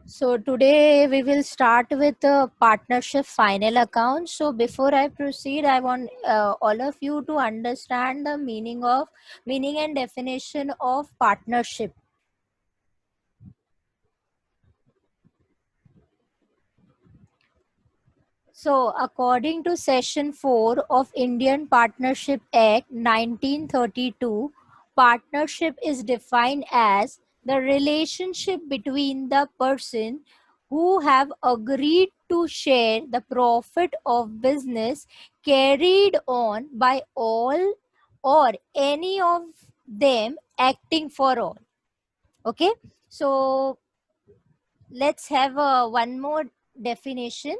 So today we will start with the partnership final account. So before I proceed, I want all of you to understand the meaning and definition of partnership. So according to Section 4 of Indian Partnership Act 1932, partnership is defined as the relationship between the person who have agreed to share the profit of business carried on by all or any of them acting for all. Okay, so let's have one more definition.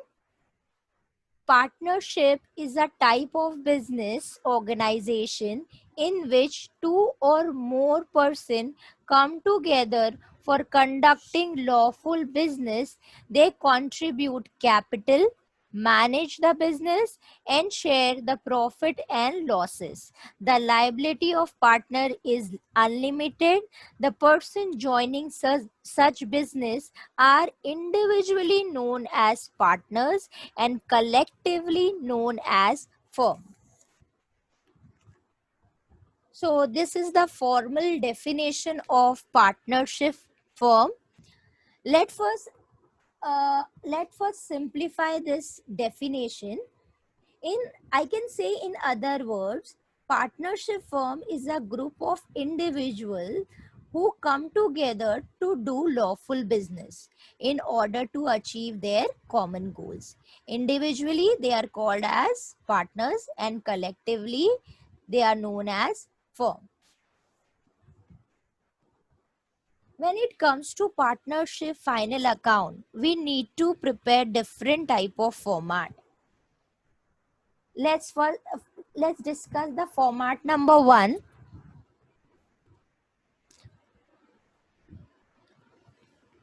Partnership is a type of business organization in which two or more persons come together for conducting lawful business. They contribute capital, manage the business, and share the profit and losses. The liability of partner is unlimited. The person joining such business are individually known as partners and collectively known as firm. So this is the formal definition of partnership firm. Let first simplify this definition. In I can say in other words, partnership firm is a group of individuals who come together to do lawful business in order to achieve their common goals. Individually, they are called as partners, and collectively, they are known as firm. When it comes to partnership final account, we need to prepare different type of format. Let's discuss the format number 1.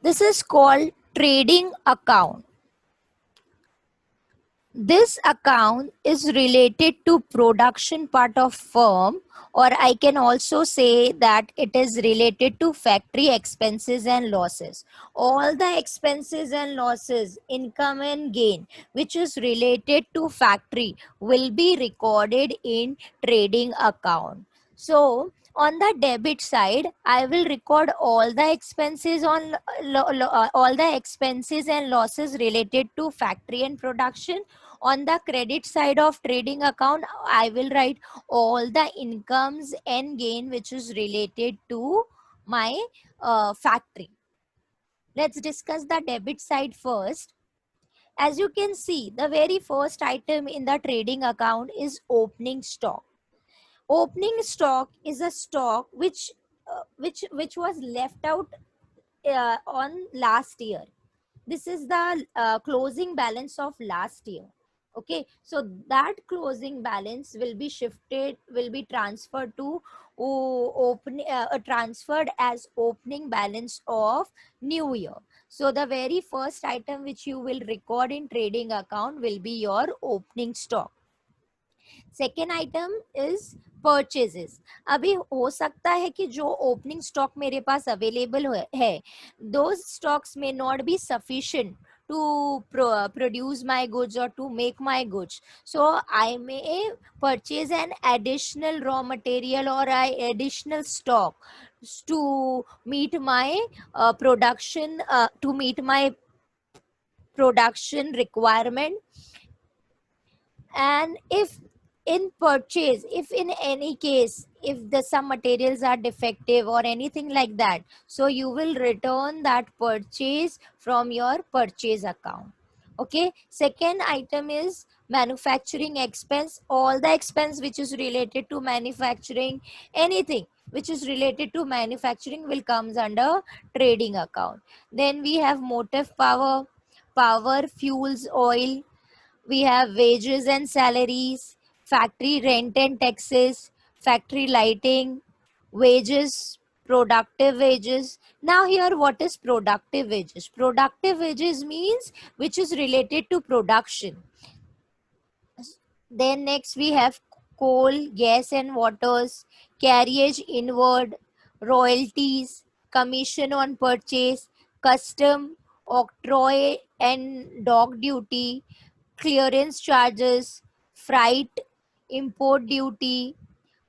This is called trading account. This account is related to production part of firm, or I can also say that it is related to factory expenses and losses. All the expenses and losses, income and gain, which is related to factory will be recorded in trading account. So on the debit side, I will record all the expenses on all the expenses and losses related to factory and production. On the credit side of trading account, I will write all the incomes and gain which is related to my factory. Let's discuss the debit side first. As you can see, the very first item in the trading account is opening stock. Opening stock is a stock which was left out on last year. This is the closing balance of last year. Okay, so that closing balance will be shifted, will be transferred to transferred as opening balance of new year. So the very first item which you will record in trading account will be your opening stock. Second item is purchases. अभी हो सकता है कि जो opening stock मेरे पास available है, दो stocks में not be sufficient to produce my goods or to make my goods. So I may purchase an additional raw material or additional stock to meet my production requirement. And if in purchase, if in any case, if the some materials are defective or anything like that, so you will return that purchase from your purchase account. Okay, second item is manufacturing expense. All the expense which is related to manufacturing, anything which is related to manufacturing will comes under trading account. Then we have motive power, fuels, oil. We have wages and salaries, factory rent and taxes, factory lighting, wages, productive wages. Now here, what is productive wages? Productive wages means which is related to production. Then next we have coal, gas and waters, carriage inward, royalties, commission on purchase, custom octroi and dock duty, clearance charges, freight, import duty,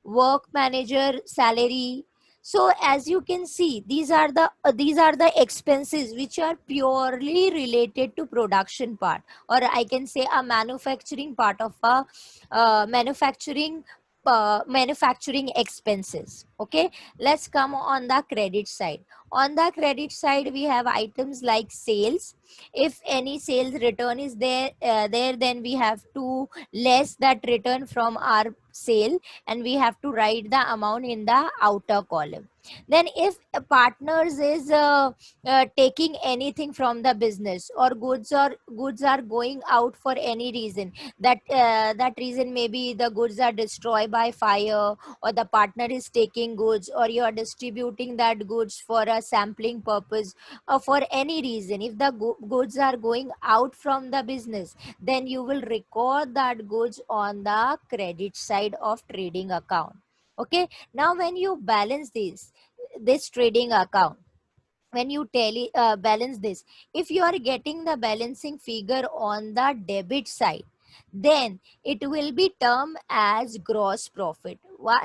work manager salary. So as you can see, these are the expenses which are purely related to production part, or I can say a manufacturing part of a manufacturing expenses. Okay, let's come on the credit side. On the credit side, we have items like sales. If any sales return is there, then we have to less that return from our sale, and we have to write the amount in the outer column. Then if a partners is taking anything from the business, or goods are going out for any reason, that reason maybe the goods are destroyed by fire, or the partner is taking goods, or you are distributing that goods for a sampling purpose, or for any reason, if the goods are going out from the business, then you will record that goods on the credit side of trading account. Okay, now when you balance this trading account, when you balance this, if you are getting the balancing figure on the debit side, then it will be termed as gross profit.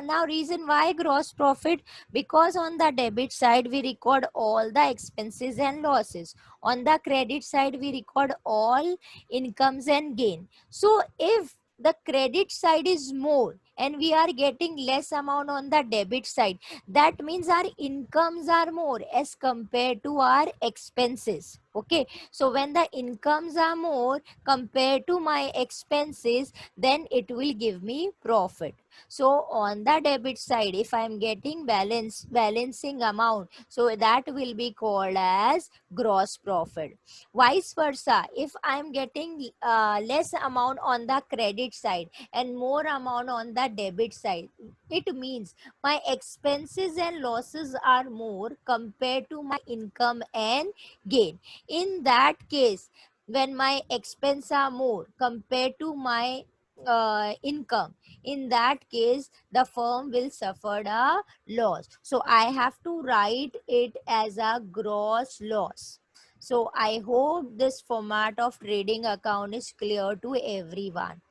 Now reason why gross profit? Because on the debit side we record all the expenses and losses, on the credit side we record all incomes and gain. So if the credit side is more and we are getting less amount on the debit side, that means our incomes are more as compared to our expenses. Okay, so when the incomes are more compared to my expenses, then it will give me profit. So on the debit side, if I am getting balancing amount, so that will be called as gross profit. Vice versa, if I am getting less amount on the credit side and more amount on the debit side, it means my expenses and losses are more compared to my income and gain. In that case, when my expense are more compared to my income, in that case the firm will suffer a loss, so I have to write it as a gross loss. So I hope this format of trading account is clear to everyone.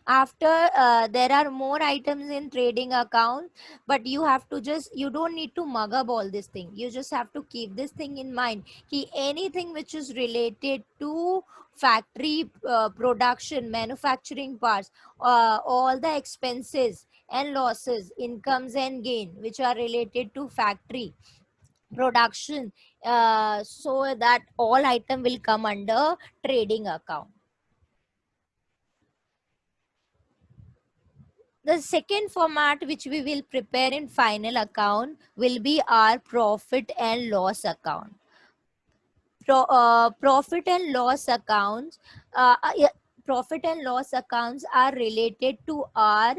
After there are more items in trading account, but you have to just, you don't need to mug up all this thing, you just have to keep this thing in mind, ki anything which is related to factory production, manufacturing parts, all the expenses and losses, incomes and gain which are related to factory production, so that all item will come under trading account. The second format which we will prepare in final account will be our profit and loss account. Profit and loss accounts, yeah, profit and loss accounts are related to our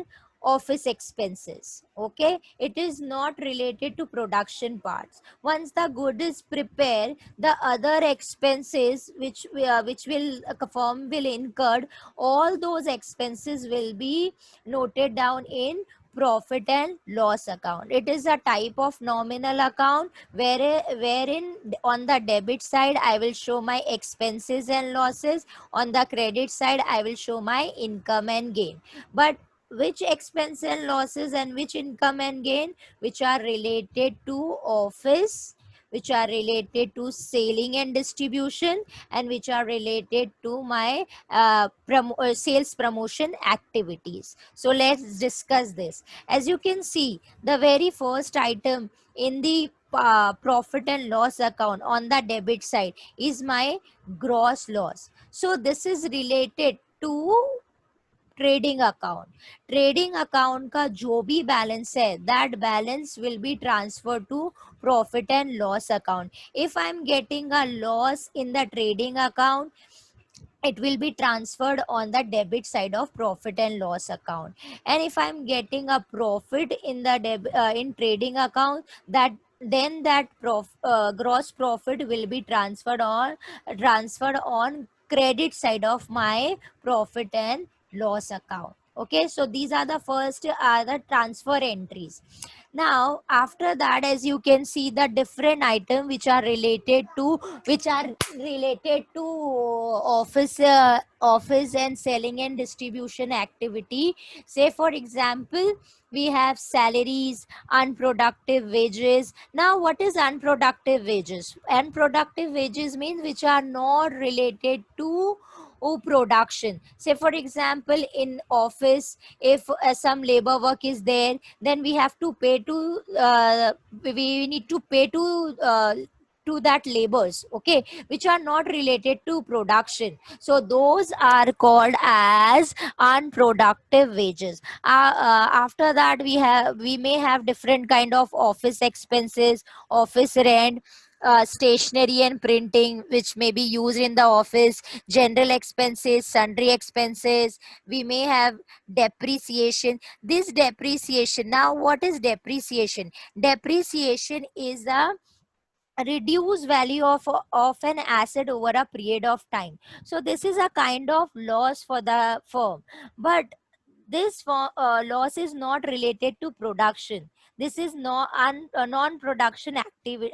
office expenses. Okay, it is not related to production parts. Once the good is prepared, the other expenses which will firm will incurred, all those expenses will be noted down in profit and loss account. It is a type of nominal account wherein on the debit side I will show my expenses and losses, on the credit side I will show my income and gain. But which expense and losses and which income and gain? Which are related to office, which are related to selling and distribution, and which are related to my sales promotion activities. So let's discuss this. As you can see, the very first item in the profit and loss account on the debit side is my gross loss. So this is related to trading account. Trading account का जो भी balance है, that balance will be transfer to profit and loss account. If I am getting a loss in the trading account, it will be transferred on the debit side of profit and loss account. And if I'm getting a profit in the in trading account, that then that gross profit will be transferred on credit side of my profit and loss account. Okay, so these are the first the transfer entries. Now after that, as you can see, the different item which are related to office and selling and distribution activity. Say for example, we have salaries, unproductive wages. Now what is unproductive wages? Unproductive wages means which are not related to production. Say for example, in office, if some labor work is there, then we have to pay to we need to pay to that labors, okay, which are not related to production. So those are called as unproductive wages. After that, we may have different kind of office expenses, office rent, stationery and printing which may be used in the office, general expenses, sundry expenses. We may have depreciation. This depreciation, now what is depreciation? Depreciation is a reduced value of an asset over a period of time. So this is a kind of loss for the firm, but loss is not related to production. This is non-production activity,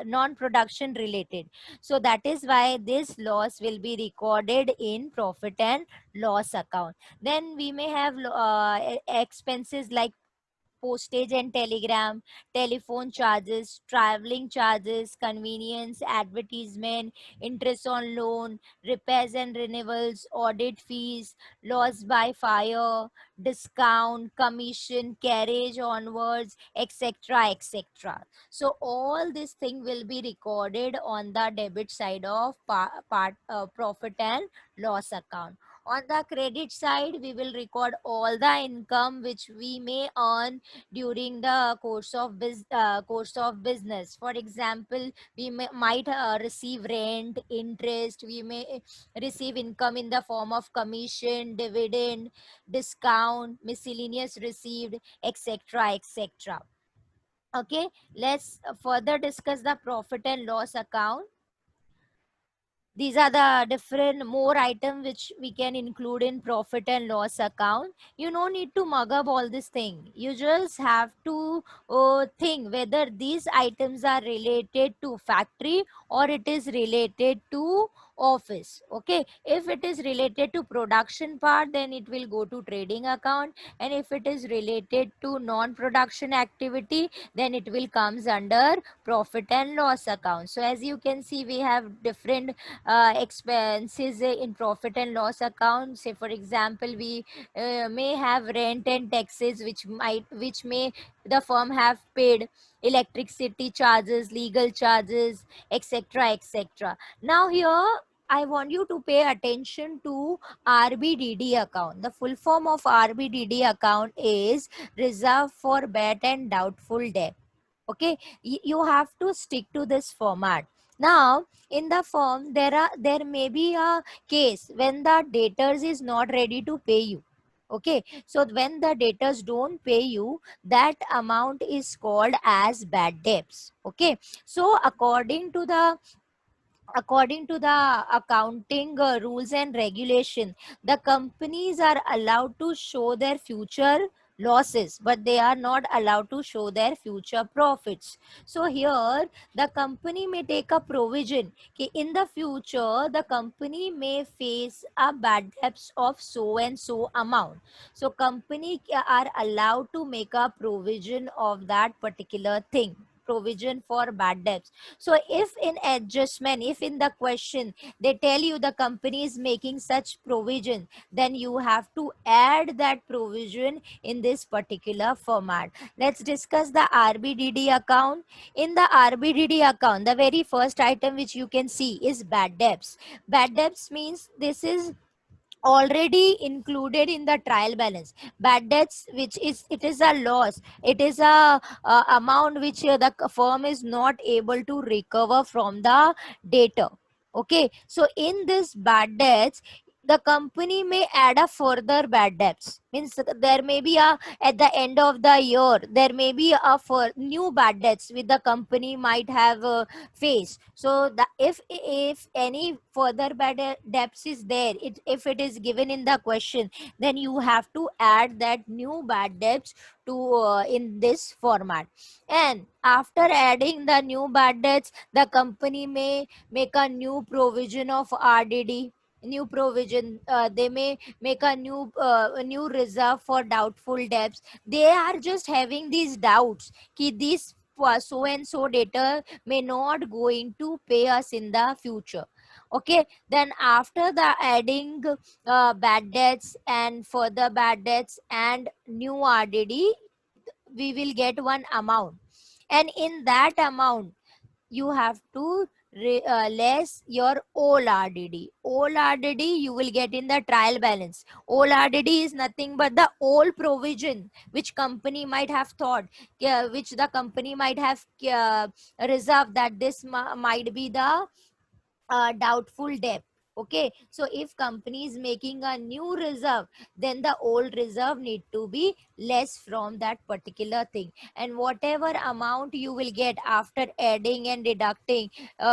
non-production related. So that is why this loss will be recorded in profit and loss account. Then we may have expenses like postage and telegram, telephone charges, traveling charges, convenience, advertisement, interest on loan, repairs and renewals, audit fees, loss by fire, discount, commission, carriage onwards, etc. etc. So all this thing will be recorded on the debit side of profit and loss account. On the credit side, we will record all the income which we may earn during the course of business. For example, we might receive rent, interest. We may receive income in the form of commission, dividend, discount, miscellaneous received, etc. etc. Okay, let's further discuss the profit and loss account. These are the different more item which we can include in profit and loss account. You no need to mug up all this thing. You just have to think whether these items are related to factory or it is related to office. Okay, if it is related to production part, then it will go to trading account, and if it is related to non-production activity, then it will comes under profit and loss account. So as you can see, we have different expenses in profit and loss account. Say for example, we may have rent and taxes which may the firm have paid, electricity charges, legal charges, etc. etc. Now here I want you to pay attention to RBDD account. The full form of RBDD account is reserved for bad and doubtful debt. Okay, you have to stick to this format. Now in the form, there may be a case when the debtors is not ready to pay you. Okay, so when the debtors don't pay you, that amount is called as bad debts. Okay, so according to the accounting rules and regulation, the companies are allowed to show their future losses, but they are not allowed to show their future profits. So here the company may take a provision कि in the future the company may face a bad debts of so and so amount. So company are allowed to make a provision of that particular thing, provision for bad debts. So if in adjustment, if in the question they tell you the company is making such provision, then you have to add that provision in this particular format. Let's discuss the RBDD account. In the RBDD account, the very first item which you can see is bad debts. Bad debts means this is already included in the trial balance. Bad debts, which is, it is a loss, it is a amount which the firm is not able to recover from the debtor. Okay, so in this bad debts, the company may add a further bad debts. Means there may be a, at the end of the year, there may be a for new bad debts which the company might have faced. So the, if any further debts is there, if it is given in the question, then you have to add that new bad debts to in this format. And after adding the new bad debts, the company may make a new provision of RDD, new provision. They may make a new reserve for doubtful debts. They are just having these doubts ki this so and so debtor may not going to pay us in the future. Okay, then after the adding bad debts and further bad debts and new RDD, we will get one amount, and in that amount you have to less your old RDD. Old RDD you will get in the trial balance. Old RDD is nothing but the old provision which company might have thought, which the company might have reserved that this might be the doubtful debt. Okay, so if company is making a new reserve, then the old reserve need to be less from that particular thing, and whatever amount you will get after adding and deducting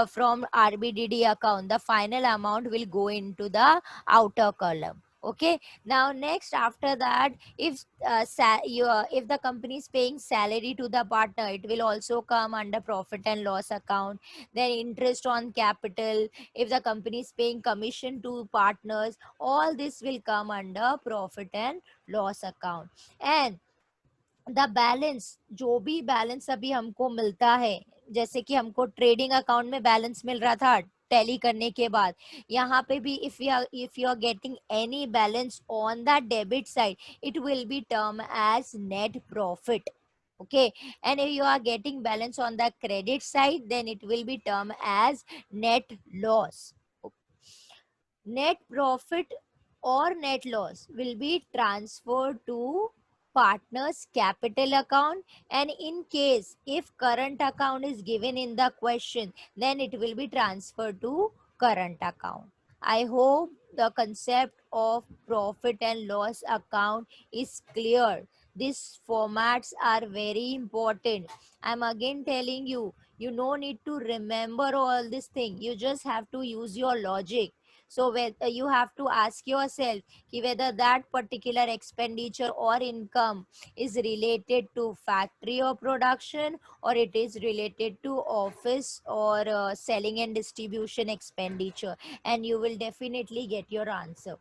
from RBDD account, the final amount will go into the outer column. Okay, now next after that, if if the company is paying salary to the partner, it will also come under profit and loss account. Then interest on capital, if the company is paying commission to partners, all this will come under profit and loss account. And the balance, जो भी balance अभी हमको मिलता है, जैसे कि हमको trading account में बैलेंस मिल रहा था टैली करने के बाद, यहाँ पे भी if you are getting any balance on the debit side, it will be term as net profit. Okay, and if you are getting balance on the credit side, then it will be termed as net loss. Net profit or net loss will be transferred to partner's capital account, and in case if current account is given in the question, then it will be transferred to current account. I hope the concept of profit and loss account is clear. These formats are very important. I'm again telling you, you no need to remember all this thing, you just have to use your logic. So whether you have to ask yourself whether that particular expenditure or income is related to factory or production, or it is related to office or selling and distribution expenditure, and you will definitely get your answer.